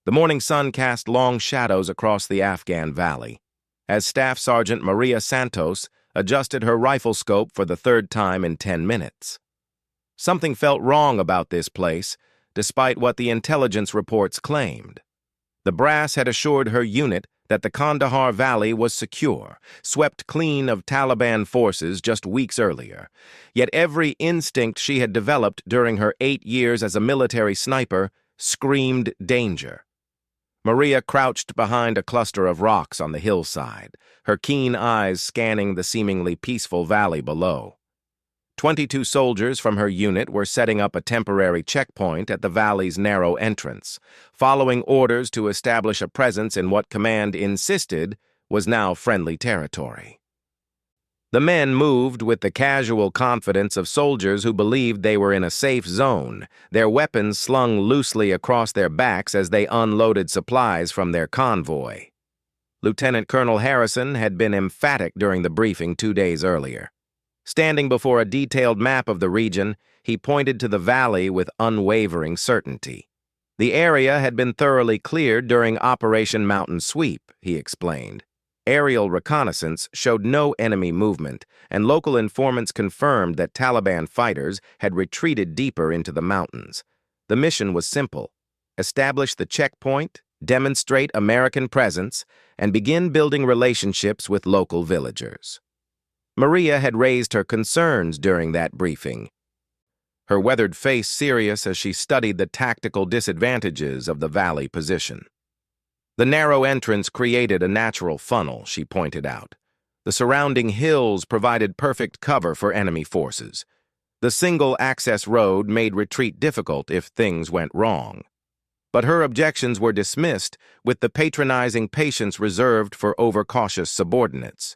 The morning sun cast long shadows across the Afghan valley, as Staff Sergeant Maria Santos adjusted her rifle scope for the third time in 10 minutes. Something felt wrong about this place, despite what the intelligence reports claimed. The brass had assured her unit that the Kandahar Valley was secure, swept clean of Taliban forces just weeks earlier. Yet every instinct she had developed during her 8 years as a military sniper screamed danger. Maria crouched behind a cluster of rocks on the hillside, her keen eyes scanning the seemingly peaceful valley below. 22 soldiers from her unit were setting up a temporary checkpoint at the valley's narrow entrance, following orders to establish a presence in what command insisted was now friendly territory. The men moved with the casual confidence of soldiers who believed they were in a safe zone, their weapons slung loosely across their backs as they unloaded supplies from their convoy. Lieutenant Colonel Harrison had been emphatic during the briefing 2 days earlier. Standing before a detailed map of the region, he pointed to the valley with unwavering certainty. The area had been thoroughly cleared during Operation Mountain Sweep, he explained. Aerial reconnaissance showed no enemy movement, and local informants confirmed that Taliban fighters had retreated deeper into the mountains. The mission was simple: establish the checkpoint, demonstrate American presence, and begin building relationships with local villagers. Maria had raised her concerns during that briefing, her weathered face serious as she studied the tactical disadvantages of the valley position. The narrow entrance created a natural funnel, she pointed out. The surrounding hills provided perfect cover for enemy forces. The single-access road made retreat difficult if things went wrong. But her objections were dismissed with the patronizing patience reserved for overcautious subordinates.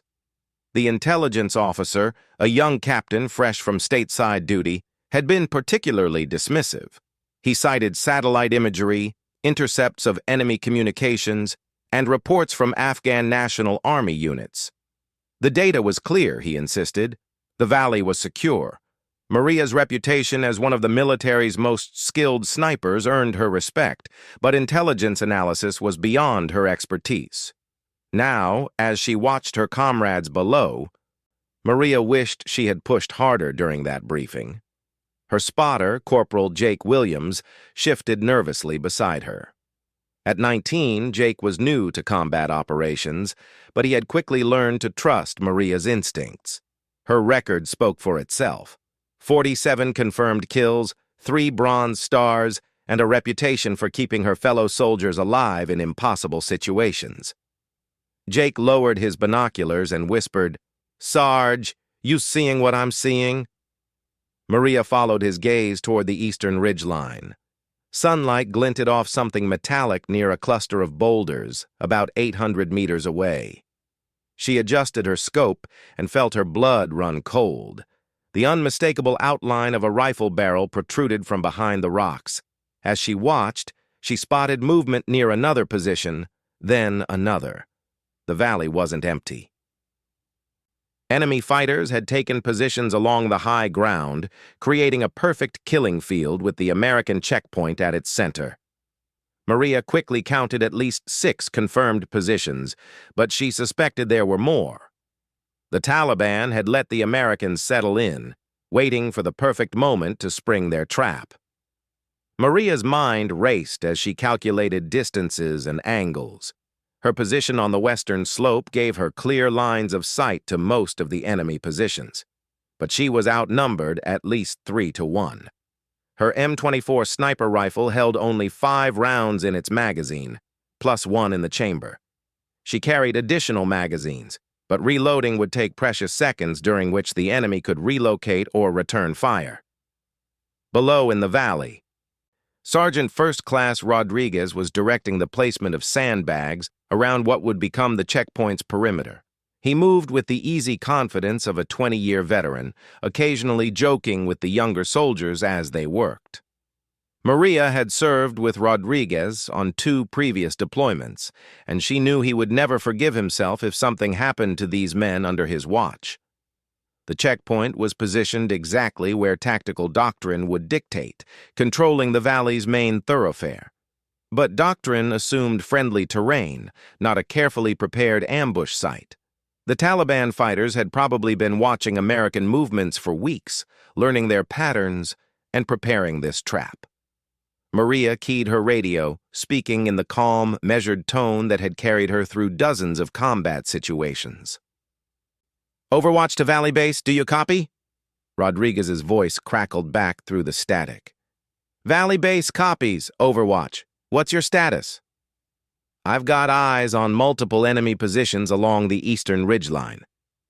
The intelligence officer, a young captain fresh from stateside duty, had been particularly dismissive. He cited satellite imagery, intercepts of enemy communications, and reports from Afghan National Army units. The data was clear, he insisted. The valley was secure. Maria's reputation as one of the military's most skilled snipers earned her respect, but intelligence analysis was beyond her expertise. Now, as she watched her comrades below, Maria wished she had pushed harder during that briefing. Her spotter, Corporal Jake Williams, shifted nervously beside her. At 19, Jake was new to combat operations, but he had quickly learned to trust Maria's instincts. Her record spoke for itself: 47 confirmed kills, 3 Bronze Stars, and a reputation for keeping her fellow soldiers alive in impossible situations. Jake lowered his binoculars and whispered, "Sarge, you seeing what I'm seeing?" Maria followed his gaze toward the eastern ridgeline. Sunlight glinted off something metallic near a cluster of boulders, about 800 meters away. She adjusted her scope and felt her blood run cold. The unmistakable outline of a rifle barrel protruded from behind the rocks. As she watched, she spotted movement near another position, then another. The valley wasn't empty. Enemy fighters had taken positions along the high ground, creating a perfect killing field with the American checkpoint at its center. Maria quickly counted at least 6 confirmed positions, but she suspected there were more. The Taliban had let the Americans settle in, waiting for the perfect moment to spring their trap. Maria's mind raced as she calculated distances and angles. Her position on the western slope gave her clear lines of sight to most of the enemy positions, but she was outnumbered at least 3 to 1. Her M24 sniper rifle held only 5 rounds in its magazine, plus 1 in the chamber. She carried additional magazines, but reloading would take precious seconds, during which the enemy could relocate or return fire. Below in the valley, Sergeant First Class Rodriguez was directing the placement of sandbags around what would become the checkpoint's perimeter. He moved with the easy confidence of a 20-year veteran, occasionally joking with the younger soldiers as they worked. Maria had served with Rodriguez on 2 previous deployments, and she knew he would never forgive himself if something happened to these men under his watch. The checkpoint was positioned exactly where tactical doctrine would dictate, controlling the valley's main thoroughfare. But doctrine assumed friendly terrain, not a carefully prepared ambush site. The Taliban fighters had probably been watching American movements for weeks, learning their patterns and preparing this trap. Maria keyed her radio, speaking in the calm, measured tone that had carried her through dozens of combat situations. "Overwatch to Valley Base, do you copy?" Rodriguez's voice crackled back through the static. "Valley Base copies, Overwatch. What's your status?" "I've got eyes on multiple enemy positions along the eastern ridgeline.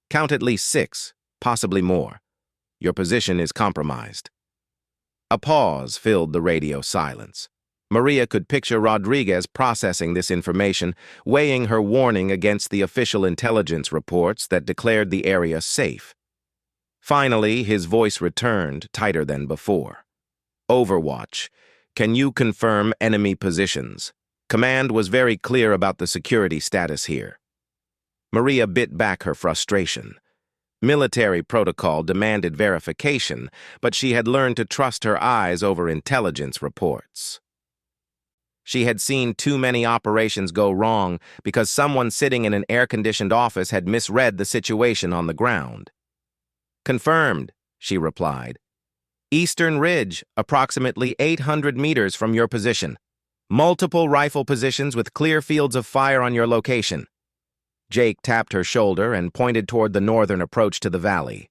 Count at least 6, possibly more. Your position is compromised." A pause filled the radio silence. Maria could picture Rodriguez processing this information, weighing her warning against the official intelligence reports that declared the area safe. Finally, his voice returned, tighter than before. "Overwatch, can you confirm enemy positions? Command was very clear about the security status here." Maria bit back her frustration. Military protocol demanded verification, but she had learned to trust her eyes over intelligence reports. She had seen too many operations go wrong because someone sitting in an air-conditioned office had misread the situation on the ground. "Confirmed," she replied. "Eastern Ridge, approximately 800 meters from your position. Multiple rifle positions with clear fields of fire on your location." Jake tapped her shoulder and pointed toward the northern approach to the valley.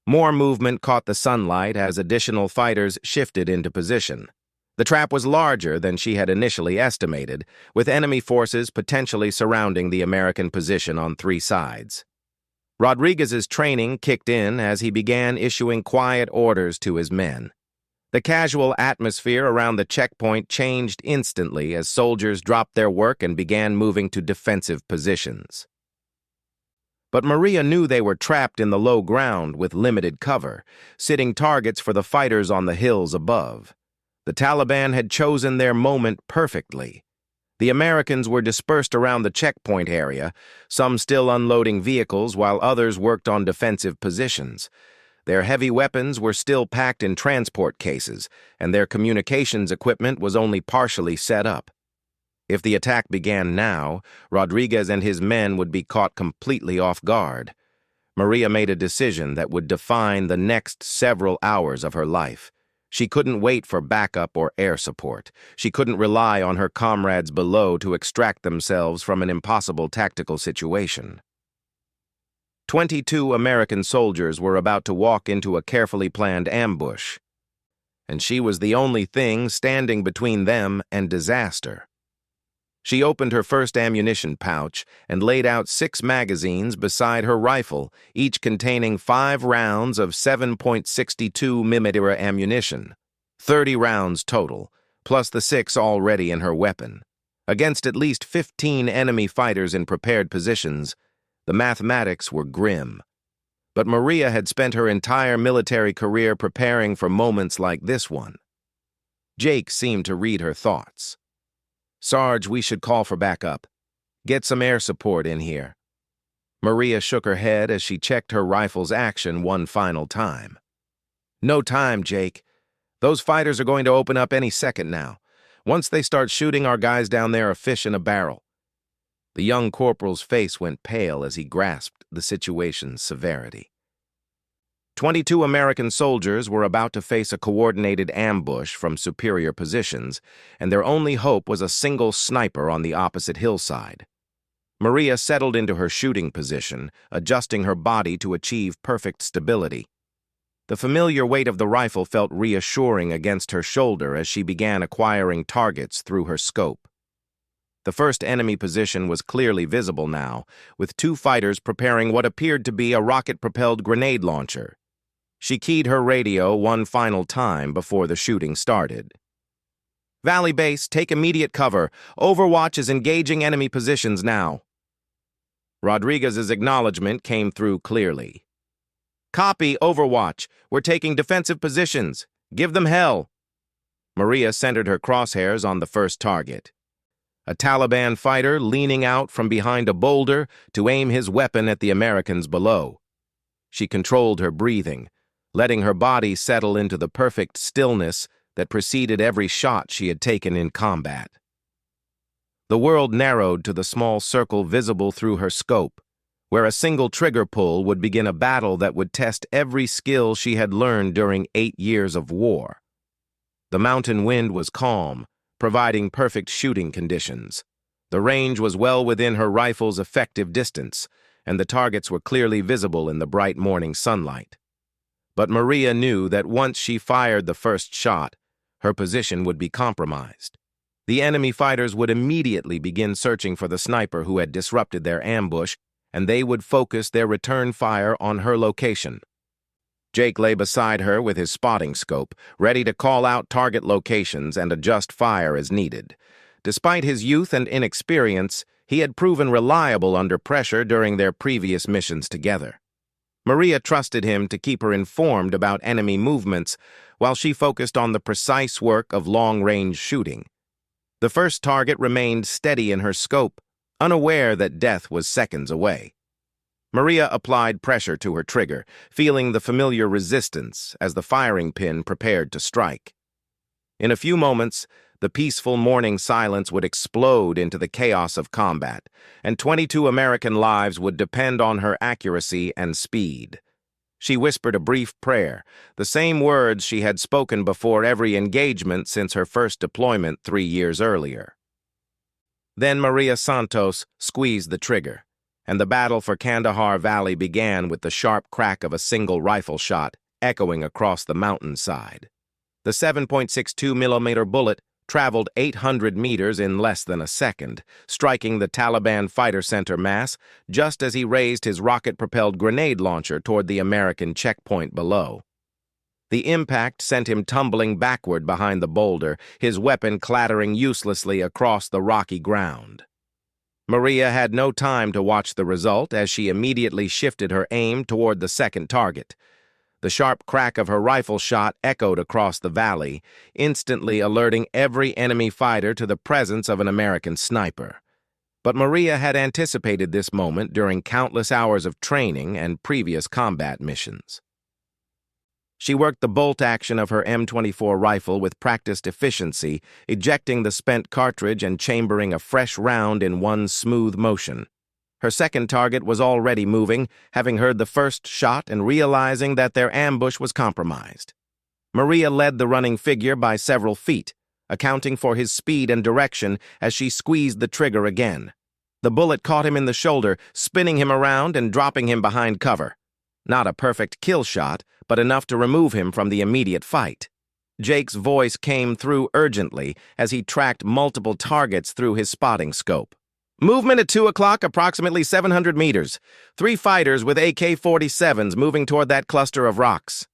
More movement caught the sunlight as additional fighters shifted into position. The trap was larger than she had initially estimated, with enemy forces potentially surrounding the American position on 3 sides. Rodriguez's training kicked in as he began issuing quiet orders to his men. The casual atmosphere around the checkpoint changed instantly as soldiers dropped their work and began moving to defensive positions. But Maria knew they were trapped in the low ground with limited cover, sitting targets for the fighters on the hills above. The Taliban had chosen their moment perfectly. The Americans were dispersed around the checkpoint area, some still unloading vehicles while others worked on defensive positions. Their heavy weapons were still packed in transport cases, and their communications equipment was only partially set up. If the attack began now, Rodriguez and his men would be caught completely off guard. Maria made a decision that would define the next several hours of her life. She couldn't wait for backup or air support. She couldn't rely on her comrades below to extract themselves from an impossible tactical situation. 22 American soldiers were about to walk into a carefully planned ambush, and she was the only thing standing between them and disaster. She opened her first ammunition pouch and laid out 6 magazines beside her rifle, each containing 5 rounds of 7.62mm ammunition. 30 rounds total, plus the 6 already in her weapon. Against at least 15 enemy fighters in prepared positions, the mathematics were grim. But Maria had spent her entire military career preparing for moments like this one. Jake seemed to read her thoughts. "Sarge, we should call for backup. Get some air support in here." Maria shook her head as she checked her rifle's action one final time. "No time, Jake. Those fighters are going to open up any second now. Once they start shooting, our guys down there are fish in a barrel." The young corporal's face went pale as he grasped the situation's severity. 22 American soldiers were about to face a coordinated ambush from superior positions, and their only hope was a single sniper on the opposite hillside. Maria settled into her shooting position, adjusting her body to achieve perfect stability. The familiar weight of the rifle felt reassuring against her shoulder as she began acquiring targets through her scope. The first enemy position was clearly visible now, with 2 fighters preparing what appeared to be a rocket-propelled grenade launcher. She keyed her radio one final time before the shooting started. "Valley Base, take immediate cover. Overwatch is engaging enemy positions now." Rodriguez's acknowledgement came through clearly. "Copy, Overwatch. We're taking defensive positions. Give them hell." Maria centered her crosshairs on the first target. A Taliban fighter leaning out from behind a boulder to aim his weapon at the Americans below. She controlled her breathing, letting her body settle into the perfect stillness that preceded every shot she had taken in combat. The world narrowed to the small circle visible through her scope, where a single trigger pull would begin a battle that would test every skill she had learned during 8 years of war. The mountain wind was calm, providing perfect shooting conditions. The range was well within her rifle's effective distance, and the targets were clearly visible in the bright morning sunlight. But Maria knew that once she fired the first shot, her position would be compromised. The enemy fighters would immediately begin searching for the sniper who had disrupted their ambush, and they would focus their return fire on her location. Jake lay beside her with his spotting scope, ready to call out target locations and adjust fire as needed. Despite his youth and inexperience, he had proven reliable under pressure during their previous missions together. Maria trusted him to keep her informed about enemy movements while she focused on the precise work of long-range shooting. The first target remained steady in her scope, unaware that death was seconds away. Maria applied pressure to her trigger, feeling the familiar resistance as the firing pin prepared to strike. In a few moments, the peaceful morning silence would explode into the chaos of combat, and 22 American lives would depend on her accuracy and speed. She whispered a brief prayer, the same words she had spoken before every engagement since her first deployment 3 years earlier. Then Maria Santos squeezed the trigger, and the battle for Kandahar Valley began with the sharp crack of a single rifle shot echoing across the mountainside. The 7.62-millimeter bullet traveled 800 meters in less than a second, striking the Taliban fighter center mass just as he raised his rocket-propelled grenade launcher toward the American checkpoint below. The impact sent him tumbling backward behind the boulder, his weapon clattering uselessly across the rocky ground. Maria had no time to watch the result as she immediately shifted her aim toward the second target. The sharp crack of her rifle shot echoed across the valley, instantly alerting every enemy fighter to the presence of an American sniper. But Maria had anticipated this moment during countless hours of training and previous combat missions. She worked the bolt action of her M24 rifle with practiced efficiency, ejecting the spent cartridge and chambering a fresh round in one smooth motion. Her second target was already moving, having heard the first shot and realizing that their ambush was compromised. Maria led the running figure by several feet, accounting for his speed and direction as she squeezed the trigger again. The bullet caught him in the shoulder, spinning him around and dropping him behind cover. Not a perfect kill shot, but enough to remove him from the immediate fight. Jake's voice came through urgently as he tracked multiple targets through his spotting scope. Movement at 2 o'clock, approximately 700 meters. 3 fighters with AK-47s moving toward that cluster of rocks.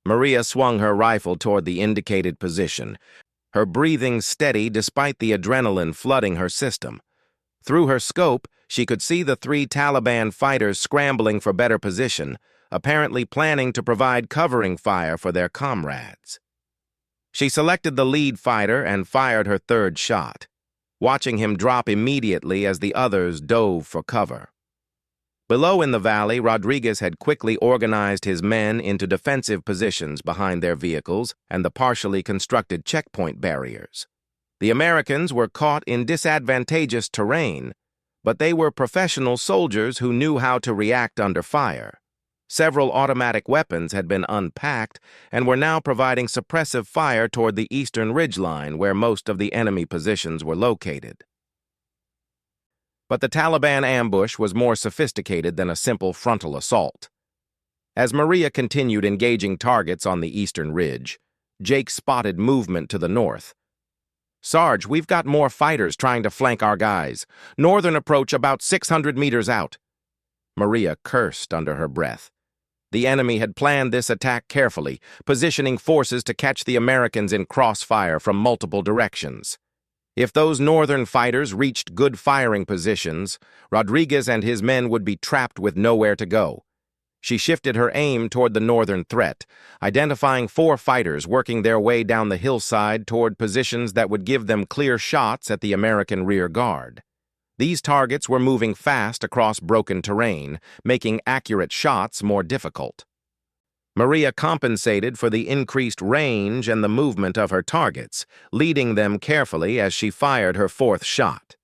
Maria swung her rifle toward the indicated position, her breathing steady despite the adrenaline flooding her system. Through her scope, she could see the 3 Taliban fighters scrambling for better position, apparently planning to provide covering fire for their comrades. She selected the lead fighter and fired her third shot, watching him drop immediately as the others dove for cover. Below in the valley, Rodriguez had quickly organized his men into defensive positions behind their vehicles and the partially constructed checkpoint barriers. The Americans were caught in disadvantageous terrain, but they were professional soldiers who knew how to react under fire. Several automatic weapons had been unpacked and were now providing suppressive fire toward the eastern ridgeline where most of the enemy positions were located. But the Taliban ambush was more sophisticated than a simple frontal assault. As Maria continued engaging targets on the eastern ridge, Jake spotted movement to the north. "Sarge, we've got more fighters trying to flank our guys. Northern approach about 600 meters out." Maria cursed under her breath. The enemy had planned this attack carefully, positioning forces to catch the Americans in crossfire from multiple directions. If those northern fighters reached good firing positions, Rodriguez and his men would be trapped with nowhere to go. She shifted her aim toward the northern threat, identifying 4 fighters working their way down the hillside toward positions that would give them clear shots at the American rear guard. These targets were moving fast across broken terrain, making accurate shots more difficult. Maria compensated for the increased range and the movement of her targets, leading them carefully as she fired her fourth shot.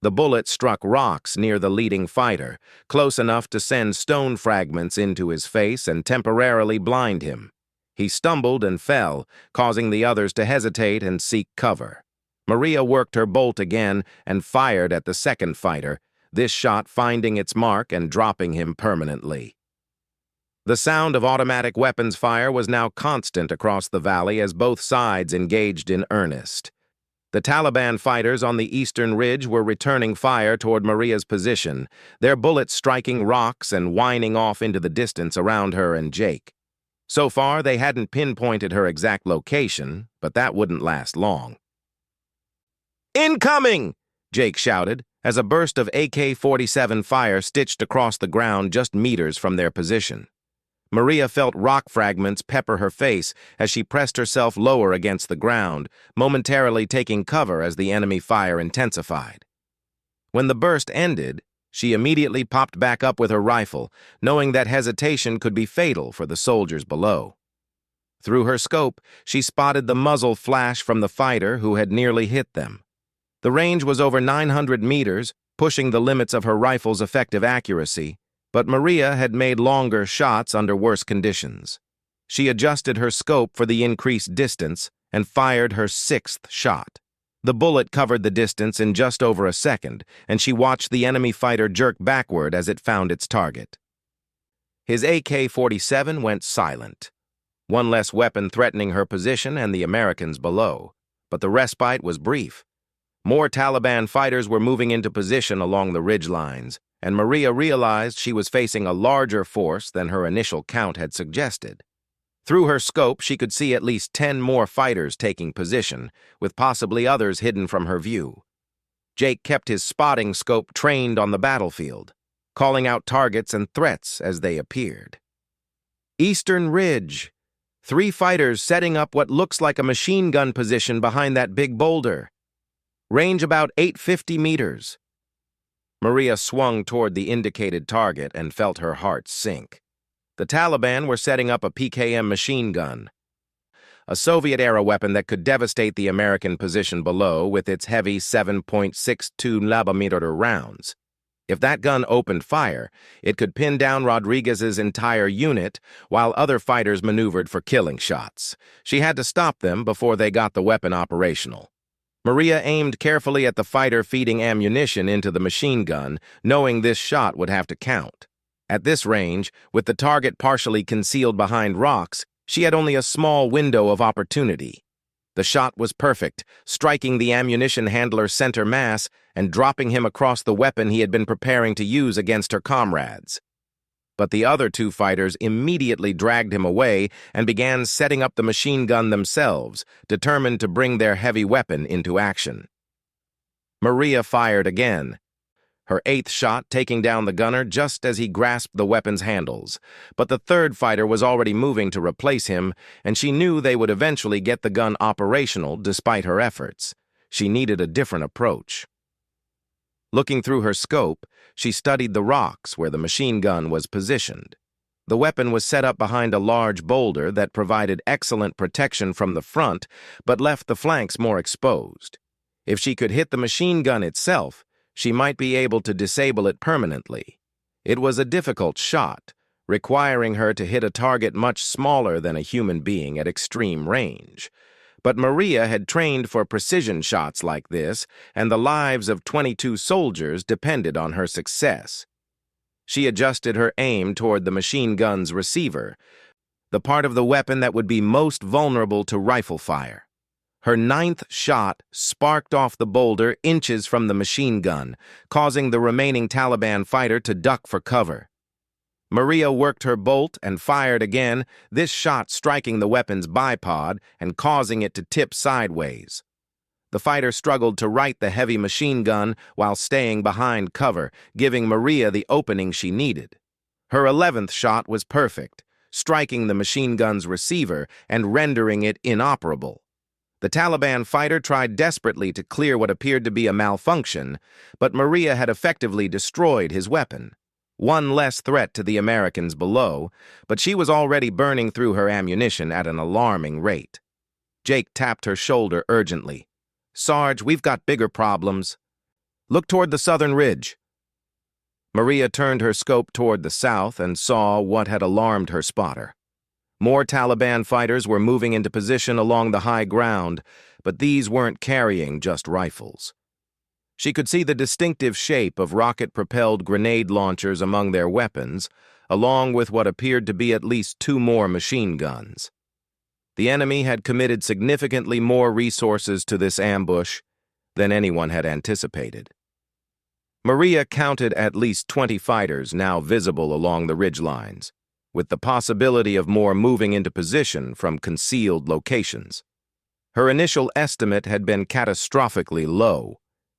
The bullet struck rocks near the leading fighter, close enough to send stone fragments into his face and temporarily blind him. He stumbled and fell, causing the others to hesitate and seek cover. Maria worked her bolt again and fired at the second fighter, this shot finding its mark and dropping him permanently. The sound of automatic weapons fire was now constant across the valley as both sides engaged in earnest. The Taliban fighters on the eastern ridge were returning fire toward Maria's position, their bullets striking rocks and whining off into the distance around her and Jake. So far, they hadn't pinpointed her exact location, but that wouldn't last long. "Incoming!" Jake shouted, as a burst of AK-47 fire stitched across the ground just meters from their position. Maria felt rock fragments pepper her face as she pressed herself lower against the ground, momentarily taking cover as the enemy fire intensified. When the burst ended, she immediately popped back up with her rifle, knowing that hesitation could be fatal for the soldiers below. Through her scope, she spotted the muzzle flash from the fighter who had nearly hit them. The range was over 900 meters, pushing the limits of her rifle's effective accuracy, but Maria had made longer shots under worse conditions. She adjusted her scope for the increased distance and fired her sixth shot. The bullet covered the distance in just over a second, and she watched the enemy fighter jerk backward as it found its target. His AK-47 went silent. One less weapon threatening her position and the Americans below, but the respite was brief. More Taliban fighters were moving into position along the ridge lines, and Maria realized she was facing a larger force than her initial count had suggested. Through her scope, she could see at least 10 more fighters taking position, with possibly others hidden from her view. Jake kept his spotting scope trained on the battlefield, calling out targets and threats as they appeared. Eastern Ridge. 3 fighters setting up what looks like a machine gun position behind that big boulder. Range about 850 meters. Maria swung toward the indicated target and felt her heart sink. The Taliban were setting up a PKM machine gun, a Soviet-era weapon that could devastate the American position below with its heavy 7.62 mm rounds. If that gun opened fire, it could pin down Rodriguez's entire unit while other fighters maneuvered for killing shots. She had to stop them before they got the weapon operational. Maria aimed carefully at the fighter feeding ammunition into the machine gun, knowing this shot would have to count. At this range, with the target partially concealed behind rocks, she had only a small window of opportunity. The shot was perfect, striking the ammunition handler's center mass and dropping him across the weapon he had been preparing to use against her comrades. But the other 2 fighters immediately dragged him away and began setting up the machine gun themselves, determined to bring their heavy weapon into action. Maria fired again, her 8th shot taking down the gunner just as he grasped the weapon's handles. But the 3rd fighter was already moving to replace him, and she knew they would eventually get the gun operational despite her efforts. She needed a different approach. Looking through her scope, she studied the rocks where the machine gun was positioned. The weapon was set up behind a large boulder that provided excellent protection from the front, but left the flanks more exposed. If she could hit the machine gun itself, she might be able to disable it permanently. It was a difficult shot, requiring her to hit a target much smaller than a human being at extreme range. But Maria had trained for precision shots like this, and the lives of 22 soldiers depended on her success. She adjusted her aim toward the machine gun's receiver, the part of the weapon that would be most vulnerable to rifle fire. Her 9th shot sparked off the boulder inches from the machine gun, causing the remaining Taliban fighter to duck for cover. Maria worked her bolt and fired again, this shot striking the weapon's bipod and causing it to tip sideways. The fighter struggled to right the heavy machine gun while staying behind cover, giving Maria the opening she needed. Her 11th shot was perfect, striking the machine gun's receiver and rendering it inoperable. The Taliban fighter tried desperately to clear what appeared to be a malfunction, but Maria had effectively destroyed his weapon. one less threat to the Americans below, but she was already burning through her ammunition at an alarming rate. Jake tapped her shoulder urgently. "Sarge, we've got bigger problems. Look toward the southern ridge." Maria turned her scope toward the south and saw what had alarmed her spotter. More Taliban fighters were moving into position along the high ground, but these weren't carrying just rifles. She could see the distinctive shape of rocket-propelled grenade launchers among their weapons, along with what appeared to be at least 2 more machine guns. The enemy had committed significantly more resources to this ambush than anyone had anticipated. Maria counted at least 20 fighters now visible along the ridgelines, with the possibility of more moving into position from concealed locations. Her initial estimate had been catastrophically low,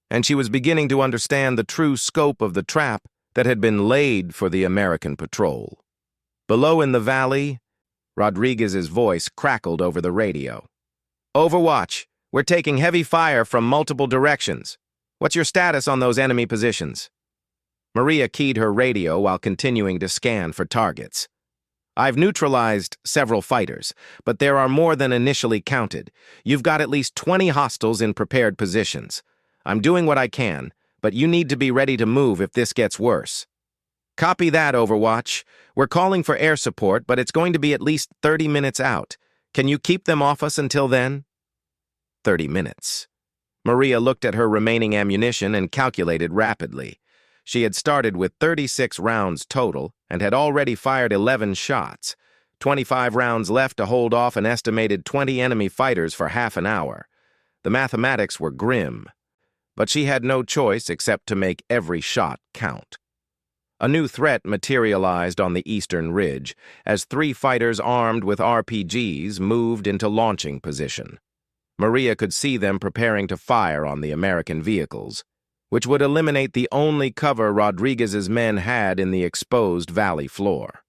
and she was beginning to understand the true scope of the trap that had been laid for the American patrol. Below in the valley, Rodriguez's voice crackled over the radio. "Overwatch, we're taking heavy fire from multiple directions. What's your status on those enemy positions?" Maria keyed her radio while continuing to scan for targets. "I've neutralized several fighters, but there are more than initially counted. You've got at least 20 hostiles in prepared positions. I'm doing what I can, but you need to be ready to move if this gets worse." "Copy that, Overwatch. We're calling for air support, but it's going to be at least 30 minutes out. Can you keep them off us until then?" 30 minutes. Maria looked at her remaining ammunition and calculated rapidly. She had started with 36 rounds total and had already fired 11 shots, 25 rounds left to hold off an estimated 20 enemy fighters for half an hour. The mathematics were grim, but she had no choice except to make every shot count. A new threat materialized on the eastern ridge as 3 fighters armed with RPGs moved into launching position. Maria could see them preparing to fire on the American vehicles, which would eliminate the only cover Rodriguez's men had in the exposed valley floor.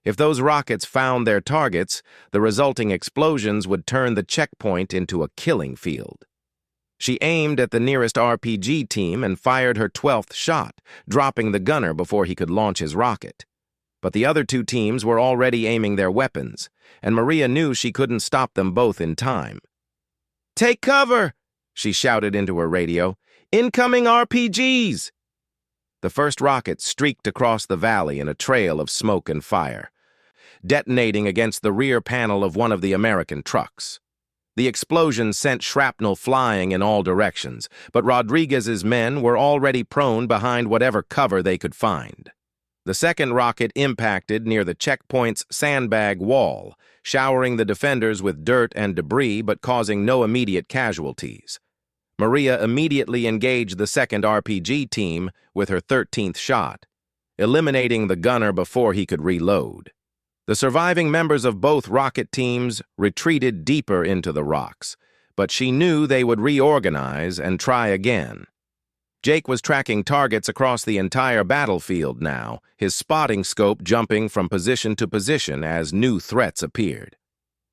If those rockets found their targets, the resulting explosions would turn the checkpoint into a killing field. She aimed at the nearest RPG team and fired her 12th shot, dropping the gunner before he could launch his rocket. But the other 2 teams were already aiming their weapons, and Maria knew she couldn't stop them both in time. "Take cover!" she shouted into her radio. "Incoming RPGs!" The first rocket streaked across the valley in a trail of smoke and fire, detonating against the rear panel of one of the American trucks. The explosion sent shrapnel flying in all directions, but Rodriguez's men were already prone behind whatever cover they could find. The second rocket impacted near the checkpoint's sandbag wall, showering the defenders with dirt and debris but causing no immediate casualties. Maria immediately engaged the second RPG team with her 13th shot, eliminating the gunner before he could reload. The surviving members of both rocket teams retreated deeper into the rocks, but she knew they would reorganize and try again. Jake was tracking targets across the entire battlefield now, his spotting scope jumping from position to position as new threats appeared.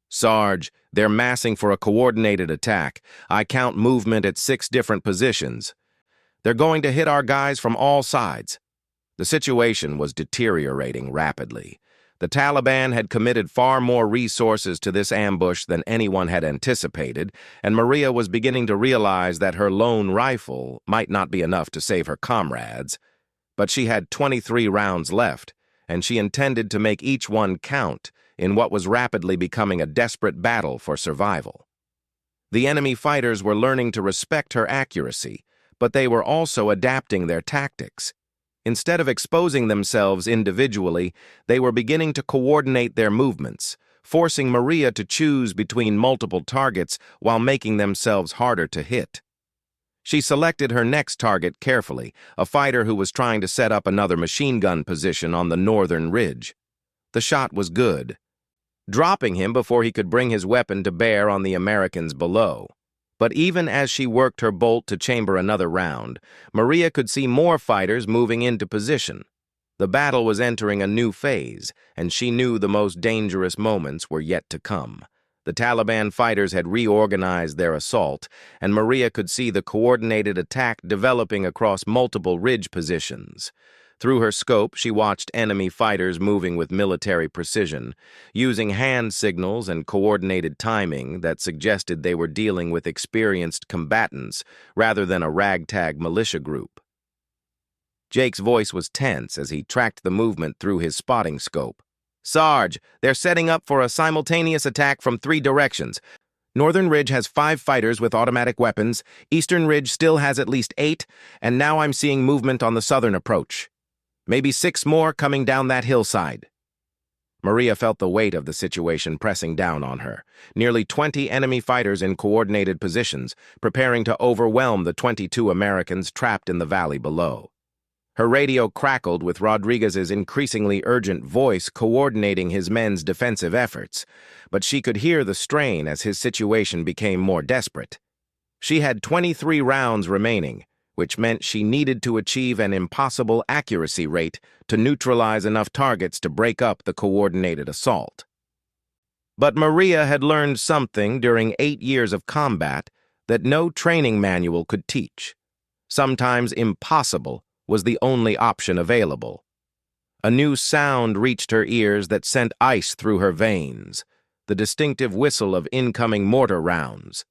"Sarge, they're massing for a coordinated attack. I count movement at 6 different positions. They're going to hit our guys from all sides." The situation was deteriorating rapidly. The Taliban had committed far more resources to this ambush than anyone had anticipated, and Maria was beginning to realize that her lone rifle might not be enough to save her comrades. But she had 23 rounds left, and she intended to make each one count in what was rapidly becoming a desperate battle for survival. The enemy fighters were learning to respect her accuracy, but they were also adapting their tactics. Instead of exposing themselves individually, they were beginning to coordinate their movements, forcing Maria to choose between multiple targets while making themselves harder to hit. She selected her next target carefully, a fighter who was trying to set up another machine gun position on the northern ridge. The shot was good, dropping him before he could bring his weapon to bear on the Americans below. But even as she worked her bolt to chamber another round, Maria could see more fighters moving into position. The battle was entering a new phase, and she knew the most dangerous moments were yet to come. The Taliban fighters had reorganized their assault, and Maria could see the coordinated attack developing across multiple ridge positions. Through her scope, she watched enemy fighters moving with military precision, using hand signals and coordinated timing that suggested they were dealing with experienced combatants rather than a ragtag militia group. Jake's voice was tense as he tracked the movement through his spotting scope. "Sarge, they're setting up for a simultaneous attack from 3 directions. Northern Ridge has 5 fighters with automatic weapons, Eastern Ridge still has at least 8, and now I'm seeing movement on the southern approach. Maybe 6 more coming down that hillside." Maria felt the weight of the situation pressing down on her. Nearly 20 enemy fighters in coordinated positions, preparing to overwhelm the 22 Americans trapped in the valley below. Her radio crackled with Rodriguez's increasingly urgent voice coordinating his men's defensive efforts, but she could hear the strain as his situation became more desperate. She had 23 rounds remaining, which meant she needed to achieve an impossible accuracy rate to neutralize enough targets to break up the coordinated assault. But Maria had learned something during 8 years of combat that no training manual could teach. Sometimes impossible was the only option available. A new sound reached her ears that sent ice through her veins, the distinctive whistle of incoming mortar rounds.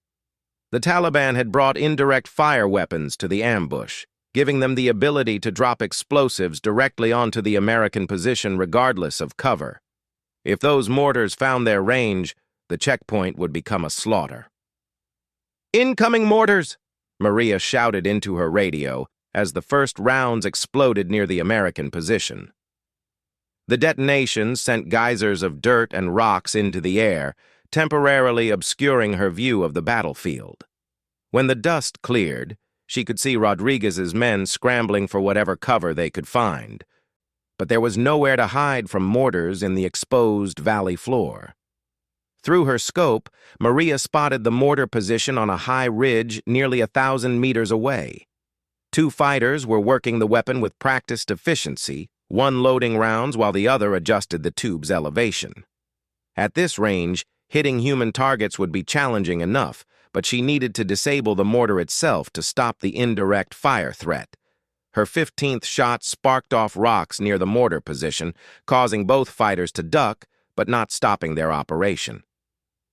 The Taliban had brought indirect fire weapons to the ambush, giving them the ability to drop explosives directly onto the American position regardless of cover. If those mortars found their range, the checkpoint would become a slaughter. "Incoming mortars!" Maria shouted into her radio as the first rounds exploded near the American position. The detonations sent geysers of dirt and rocks into the air, temporarily obscuring her view of the battlefield. When the dust cleared, she could see Rodriguez's men scrambling for whatever cover they could find. But there was nowhere to hide from mortars in the exposed valley floor. Through her scope, Maria spotted the mortar position on a high ridge nearly 1,000 meters away. 2 fighters were working the weapon with practiced efficiency, one loading rounds while the other adjusted the tube's elevation. At this range, hitting human targets would be challenging enough, but she needed to disable the mortar itself to stop the indirect fire threat. Her 15th shot sparked off rocks near the mortar position, causing both fighters to duck, but not stopping their operation.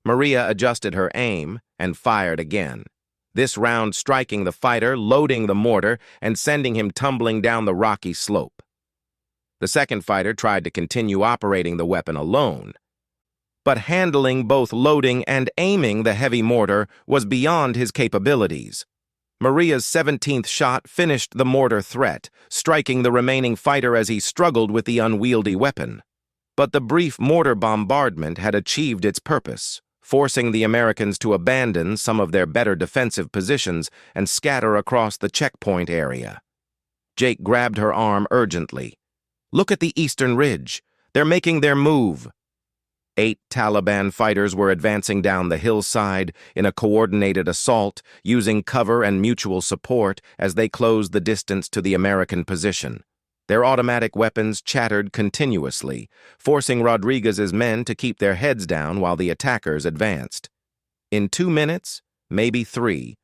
Maria adjusted her aim and fired again, this round striking the fighter, loading the mortar, and sending him tumbling down the rocky slope. The second fighter tried to continue operating the weapon alone, but handling both loading and aiming the heavy mortar was beyond his capabilities. Maria's 17th shot finished the mortar threat, striking the remaining fighter as he struggled with the unwieldy weapon. But the brief mortar bombardment had achieved its purpose, forcing the Americans to abandon some of their better defensive positions and scatter across the checkpoint area. Jake grabbed her arm urgently. "Look at the eastern ridge. They're making their move." 8 Taliban fighters were advancing down the hillside in a coordinated assault, using cover and mutual support as they closed the distance to the American position. Their automatic weapons chattered continuously, forcing Rodriguez's men to keep their heads down while the attackers advanced. In 2 minutes, maybe 3,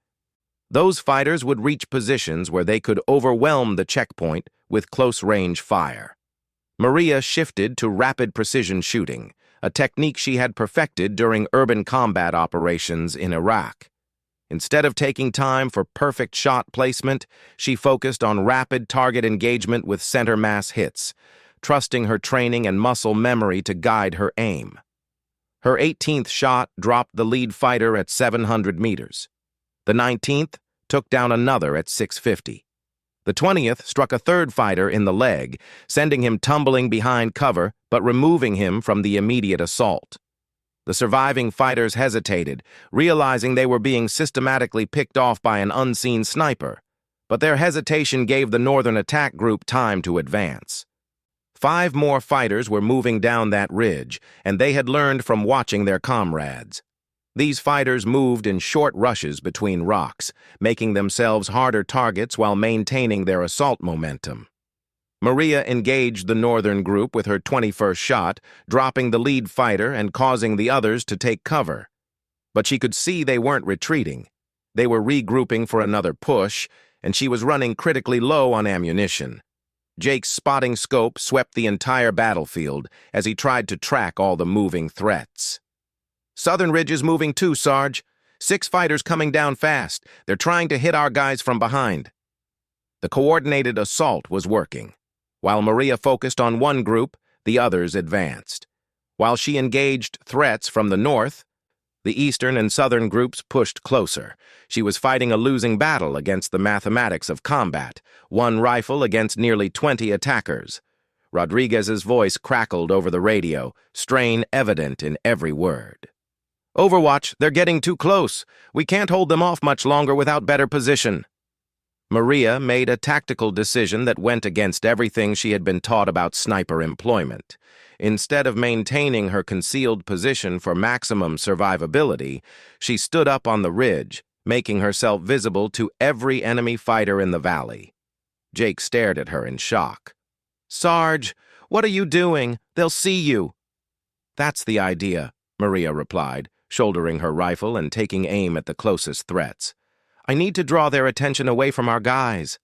those fighters would reach positions where they could overwhelm the checkpoint with close-range fire. Maria shifted to rapid precision shooting, a technique she had perfected during urban combat operations in Iraq. Instead of taking time for perfect shot placement, she focused on rapid target engagement with center mass hits, trusting her training and muscle memory to guide her aim. Her 18th shot dropped the lead fighter at 700 meters. The 19th took down another at 650. The 20th struck a third fighter in the leg, sending him tumbling behind cover but removing him from the immediate assault. The surviving fighters hesitated, realizing they were being systematically picked off by an unseen sniper, but their hesitation gave the northern attack group time to advance. 5 more fighters were moving down that ridge, and they had learned from watching their comrades. These fighters moved in short rushes between rocks, making themselves harder targets while maintaining their assault momentum. Maria engaged the northern group with her 21st shot, dropping the lead fighter and causing the others to take cover. But she could see they weren't retreating. They were regrouping for another push, and she was running critically low on ammunition. Jake's spotting scope swept the entire battlefield as he tried to track all the moving threats. "Southern Ridge is moving too, Sarge. 6 fighters coming down fast. They're trying to hit our guys from behind." The coordinated assault was working. While Maria focused on one group, the others advanced. While she engaged threats from the north, the eastern and southern groups pushed closer. She was fighting a losing battle against the mathematics of combat, one rifle against nearly 20 attackers. Rodriguez's voice crackled over the radio, strain evident in every word. "Overwatch, they're getting too close. We can't hold them off much longer without better position." Maria made a tactical decision that went against everything she had been taught about sniper employment. Instead of maintaining her concealed position for maximum survivability, she stood up on the ridge, making herself visible to every enemy fighter in the valley. Jake stared at her in shock. "Sarge, what are you doing? They'll see you." "That's the idea," Maria replied, shouldering her rifle and taking aim at the closest threats. "I need to draw their attention away from our guys."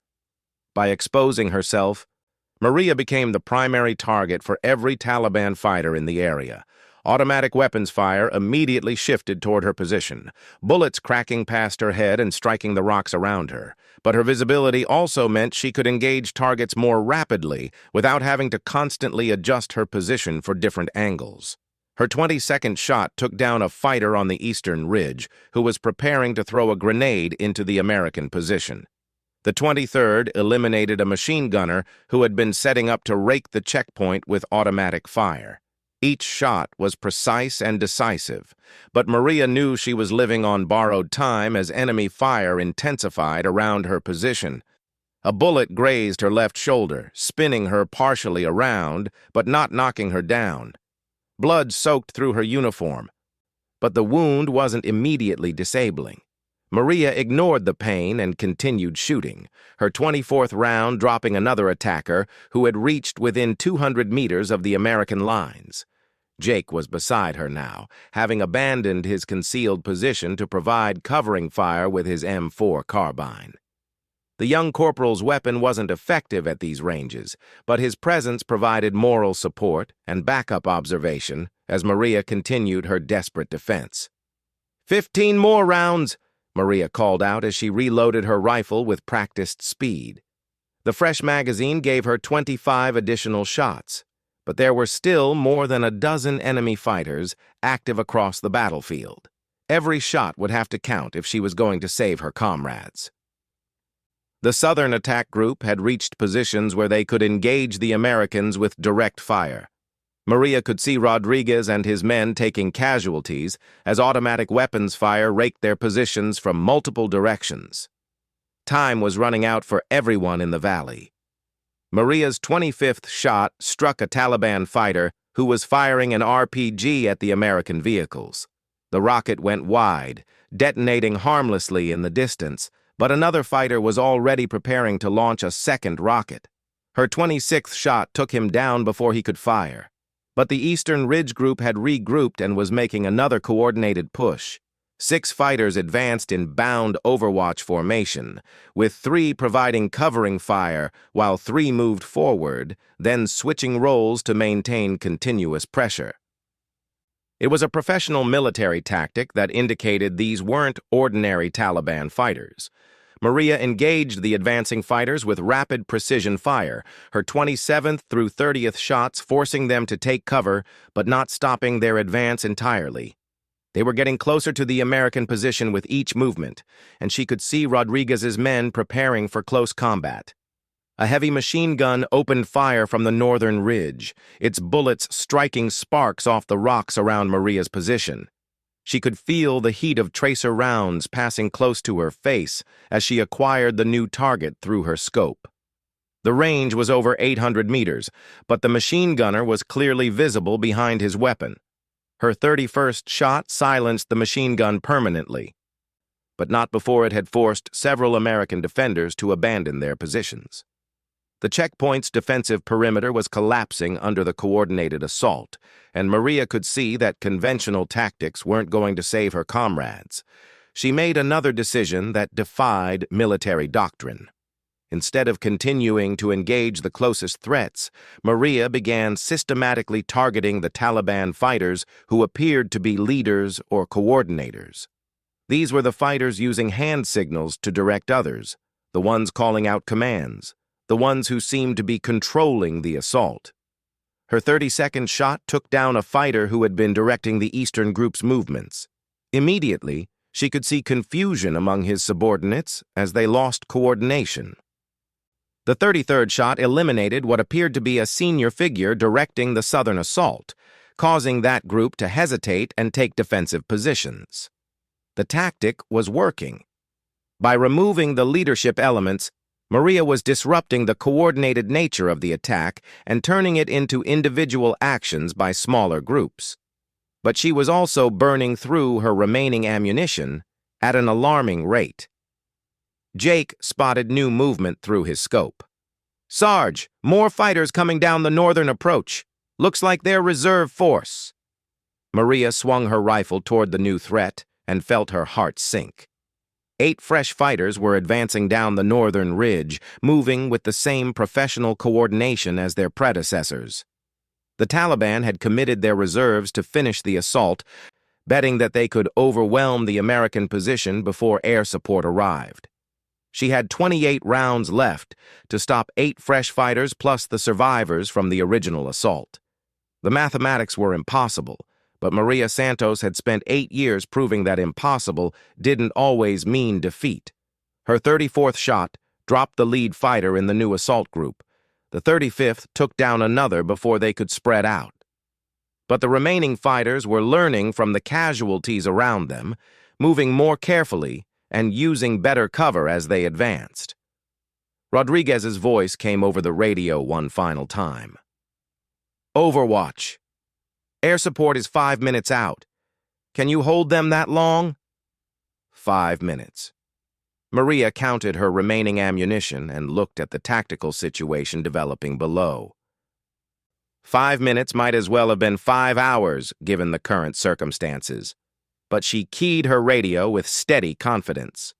By exposing herself, Maria became the primary target for every Taliban fighter in the area. Automatic weapons fire immediately shifted toward her position, bullets cracking past her head and striking the rocks around her. But her visibility also meant she could engage targets more rapidly without having to constantly adjust her position for different angles. Her 22nd shot took down a fighter on the eastern ridge who was preparing to throw a grenade into the American position. The 23rd eliminated a machine gunner who had been setting up to rake the checkpoint with automatic fire. Each shot was precise and decisive, but Maria knew she was living on borrowed time as enemy fire intensified around her position. A bullet grazed her left shoulder, spinning her partially around, but not knocking her down. Blood soaked through her uniform, but the wound wasn't immediately disabling. Maria ignored the pain and continued shooting, her 24th round dropping another attacker who had reached within 200 meters of the American lines. Jake was beside her now, having abandoned his concealed position to provide covering fire with his M4 carbine. The young corporal's weapon wasn't effective at these ranges, but his presence provided moral support and backup observation as Maria continued her desperate defense. 15 more rounds, Maria called out as she reloaded her rifle with practiced speed. The fresh magazine gave her 25 additional shots, but there were still more than a dozen enemy fighters active across the battlefield. Every shot would have to count if she was going to save her comrades. The Southern attack group had reached positions where they could engage the Americans with direct fire. Maria could see Rodriguez and his men taking casualties as automatic weapons fire raked their positions from multiple directions. Time was running out for everyone in the valley. Maria's 25th shot struck a Taliban fighter who was firing an RPG at the American vehicles. The rocket went wide, detonating harmlessly in the distance, but another fighter was already preparing to launch a second rocket. Her 26th shot took him down before he could fire. But the Eastern Ridge Group had regrouped and was making another coordinated push. 6 fighters advanced in bound Overwatch formation, with 3 providing covering fire while 3 moved forward, then switching roles to maintain continuous pressure. It was a professional military tactic that indicated these weren't ordinary Taliban fighters. Maria engaged the advancing fighters with rapid precision fire, her 27th through 30th shots forcing them to take cover but not stopping their advance entirely. They were getting closer to the American position with each movement, and she could see Rodriguez's men preparing for close combat. A heavy machine gun opened fire from the northern ridge, its bullets striking sparks off the rocks around Maria's position. She could feel the heat of tracer rounds passing close to her face as she acquired the new target through her scope. The range was over 800 meters, but the machine gunner was clearly visible behind his weapon. Her 31st shot silenced the machine gun permanently, but not before it had forced several American defenders to abandon their positions. The checkpoint's defensive perimeter was collapsing under the coordinated assault, and Maria could see that conventional tactics weren't going to save her comrades. She made another decision that defied military doctrine. Instead of continuing to engage the closest threats, Maria began systematically targeting the Taliban fighters who appeared to be leaders or coordinators. These were the fighters using hand signals to direct others, the ones calling out commands, the ones who seemed to be controlling the assault. Her 30-second shot took down a fighter who had been directing the Eastern group's movements. Immediately, she could see confusion among his subordinates as they lost coordination. The 33rd shot eliminated what appeared to be a senior figure directing the southern assault, causing that group to hesitate and take defensive positions. The tactic was working. By removing the leadership elements, Maria was disrupting the coordinated nature of the attack and turning it into individual actions by smaller groups. But she was also burning through her remaining ammunition at an alarming rate. Jake spotted new movement through his scope. "Sarge, more fighters coming down the northern approach. Looks like they're reserve force." Maria swung her rifle toward the new threat and felt her heart sink. 8 fresh fighters were advancing down the northern ridge, moving with the same professional coordination as their predecessors. The Taliban had committed their reserves to finish the assault, betting that they could overwhelm the American position before air support arrived. She had 28 rounds left to stop 8 fresh fighters plus the survivors from the original assault. The mathematics were impossible, but Maria Santos had spent 8 years proving that impossible didn't always mean defeat. Her 34th shot dropped the lead fighter in the new assault group. The 35th took down another before they could spread out. But the remaining fighters were learning from the casualties around them, moving more carefully and using better cover as they advanced. Rodriguez's voice came over the radio one final time. "Overwatch. Air support is 5 minutes out. Can you hold them that long?" 5 minutes. Maria counted her remaining ammunition and looked at the tactical situation developing below. 5 minutes might as well have been 5 hours, given the current circumstances. But she keyed her radio with steady confidence.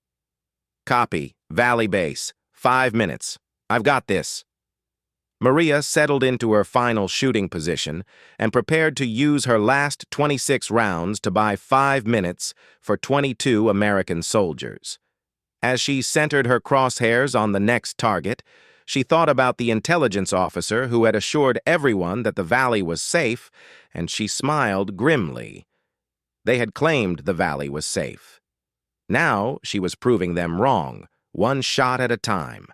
"Copy. Valley Base. 5 minutes. I've got this." Maria settled into her final shooting position and prepared to use her last 26 rounds to buy 5 minutes for 22 American soldiers. As she centered her crosshairs on the next target, she thought about the intelligence officer who had assured everyone that the valley was safe, and she smiled grimly. They had claimed the valley was safe. Now she was proving them wrong, one shot at a time.